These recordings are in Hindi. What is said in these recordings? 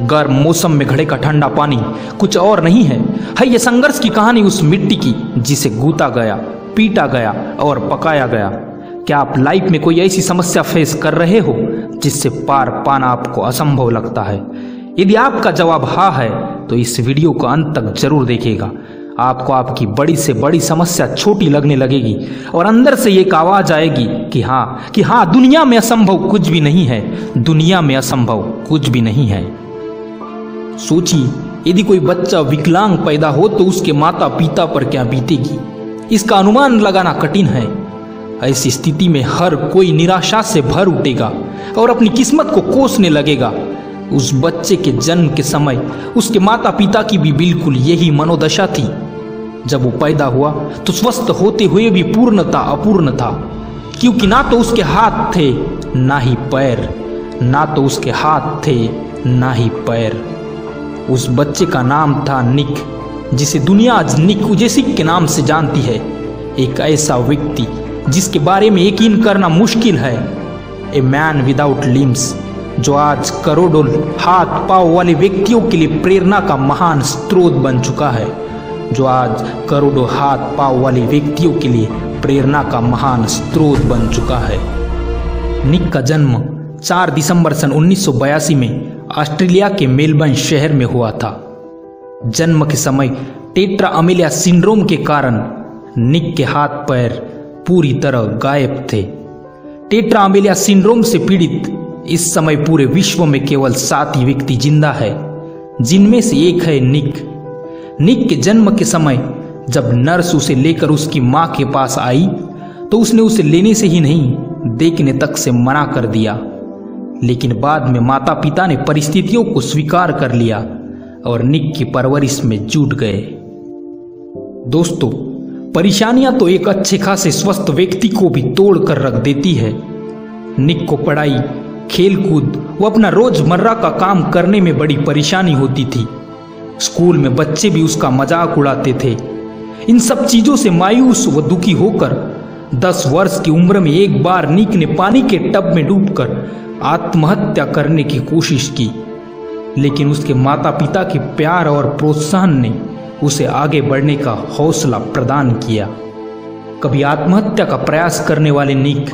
गर्म मौसम में घड़े का ठंडा पानी कुछ और नहीं है ये संघर्ष की कहानी उस मिट्टी की जिसे गूथा गया, पीटा गया और पकाया गया। क्या आप लाइफ में कोई ऐसी समस्या फेस कर रहे हो जिससे पार पाना आपको असंभव लगता है? यदि आपका जवाब हाँ है तो इस वीडियो को अंत तक जरूर देखिएगा। आपको आपकी बड़ी से बड़ी समस्या छोटी लगने लगेगी और अंदर से एक आवाज आएगी कि हाँ दुनिया में असंभव कुछ भी नहीं है, दुनिया में असंभव कुछ भी नहीं है। सोचिए, यदि कोई बच्चा विकलांग पैदा हो तो उसके माता पिता पर क्या बीतेगी, इसका अनुमान लगाना कठिन है। ऐसी स्थिति में हर कोई निराशा से भर उठेगा और अपनी किस्मत को कोसने लगेगा। उस बच्चे के जन्म के समय उसके माता पिता की भी बिल्कुल यही मनोदशा थी। जब वो पैदा हुआ तो स्वस्थ होते हुए भी पूर्णता अपूर्ण था, क्योंकि ना तो उसके हाथ थे ना ही पैर, ना तो उसके हाथ थे ना ही पैर। उस बच्चे का नाम था निक, जिसे दुनिया आज निक वुजेसिक के नाम से जानती है। एक ऐसा व्यक्ति जिसके बारे में यकीन करना मुश्किल है, ए मैन विदाउट लिम्स, जो आज करोड़ों हाथ पांव वाले व्यक्तियों के लिए प्रेरणा का महान स्रोत बन चुका है, जो आज करोड़ों हाथ पांव वाले व्यक्तियों के लिए प्रेरणा का महान स्रोत बन चुका है। निक का जन्म 4 दिसंबर सन 1982 में ऑस्ट्रेलिया के मेलबर्न शहर में हुआ था। जन्म के समय टेट्रा अमेलिया सिंड्रोम के कारण निक के हाथ पैर पूरी तरह गायब थे। टेट्रा अमेलिया सिंड्रोम से पीड़ित इस समय पूरे विश्व में केवल 7 ही व्यक्ति जिंदा है, जिनमें से एक है निक। निक के जन्म के समय जब नर्स उसे लेकर उसकी मां के पास आई तो उसने उसे लेने से ही नहीं, देखने तक से मना कर दिया। लेकिन बाद में माता पिता ने परिस्थितियों को स्वीकार कर लिया और निक की परवरिश में जुट गए। दोस्तों, परेशानियां तो एक अच्छे खासे स्वस्थ व्यक्ति को भी तोड़ कर रख देती है। निक को पढ़ाई, खेलकूद व अपना रोजमर्रा का काम करने में बड़ी परेशानी होती थी। स्कूल में बच्चे भी उसका मजाक उड़ाते थे। इन सब चीजों से मायूस व दुखी होकर 10 वर्ष की उम्र में एक बार निक ने पानी के टब में डूबकर आत्महत्या करने की कोशिश की, लेकिन उसके माता पिता के प्यार और प्रोत्साहन ने उसे आगे बढ़ने का हौसला प्रदान किया। कभी आत्महत्या का प्रयास करने वाले निक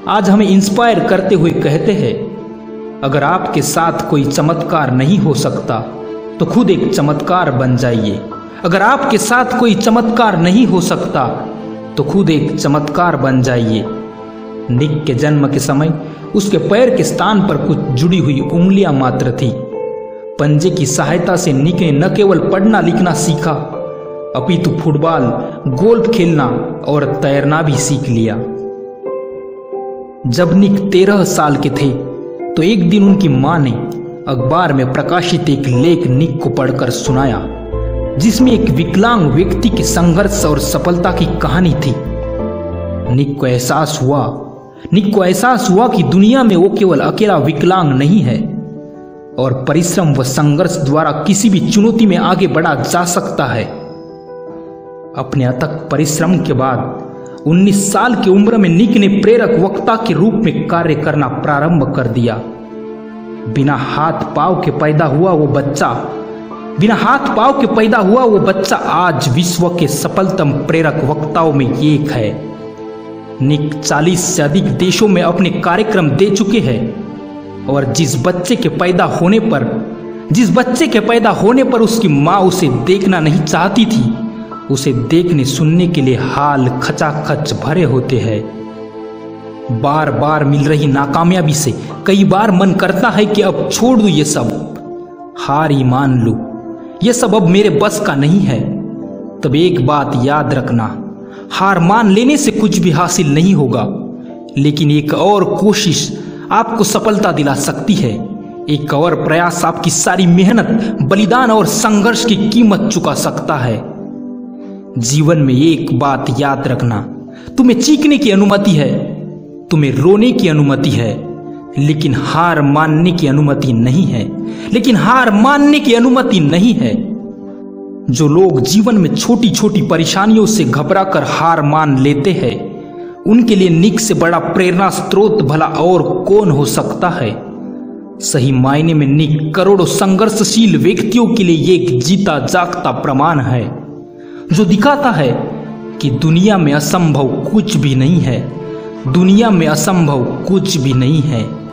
आज हमें इंस्पायर करते हुए कहते हैं, अगर आपके साथ कोई चमत्कार नहीं हो सकता तो खुद एक चमत्कार बन जाइए। अगर आपके साथ कोई चमत्कार नहीं हो सकता तो खुद एक चमत्कार बन जाइए। निक के जन्म के समय उसके पैर के स्थान पर कुछ जुड़ी हुई उंगलियां मात्र थी। पंजे की सहायता से निक ने न केवल पढ़ना लिखना सीखा, अपितु फुटबॉल, गोल्फ खेलना और तैरना भी सीख लिया। जब निक 13 साल के थे तो एक दिन उनकी मां ने अखबार में प्रकाशित एक लेख निक को पढ़कर सुनाया, जिसमें एक विकलांग व्यक्ति के संघर्ष और सफलता की कहानी थी। निक को एहसास हुआ कि दुनिया में वो केवल अकेला विकलांग नहीं है और परिश्रम व संघर्ष द्वारा किसी भी चुनौती में आगे बढ़ा जा सकता है। अपने अथक परिश्रम के बाद 19 साल की उम्र में निक ने प्रेरक वक्ता के रूप में कार्य करना प्रारंभ कर दिया। बिना हाथ पांव के पैदा हुआ वो बच्चा आज विश्व के सफलतम प्रेरक वक्ताओं में एक है। निक 40 से अधिक देशों में अपने कार्यक्रम दे चुके हैं और जिस बच्चे के पैदा होने पर उसकी मां उसे देखना नहीं चाहती थी, उसे देखने सुनने के लिए हाल खचाखच भरे होते हैं। बार बार मिल रही नाकामयाबी से कई बार मन करता है कि अब छोड़ दूं ये सब, हार ही मान लूं, ये सब अब मेरे बस का नहीं है। तब एक बात याद रखना, हार मान लेने से कुछ भी हासिल नहीं होगा, लेकिन एक और कोशिश आपको सफलता दिला सकती है। एक और प्रयास आपकी सारी मेहनत, बलिदान और संघर्ष की कीमत चुका सकता है। जीवन में एक बात याद रखना, तुम्हें चीखने की अनुमति है, तुम्हें रोने की अनुमति है, लेकिन हार मानने की अनुमति नहीं है। जो लोग जीवन में छोटी छोटी परेशानियों से घबराकर हार मान लेते हैं, उनके लिए निक से बड़ा प्रेरणा स्रोत भला और कौन हो सकता है। सही मायने में निक करोड़ों संघर्षशील व्यक्तियों के लिए एक जीता जागता प्रमाण है, जो दिखाता है कि दुनिया में असंभव कुछ भी नहीं है। दुनिया में असंभव कुछ भी नहीं है।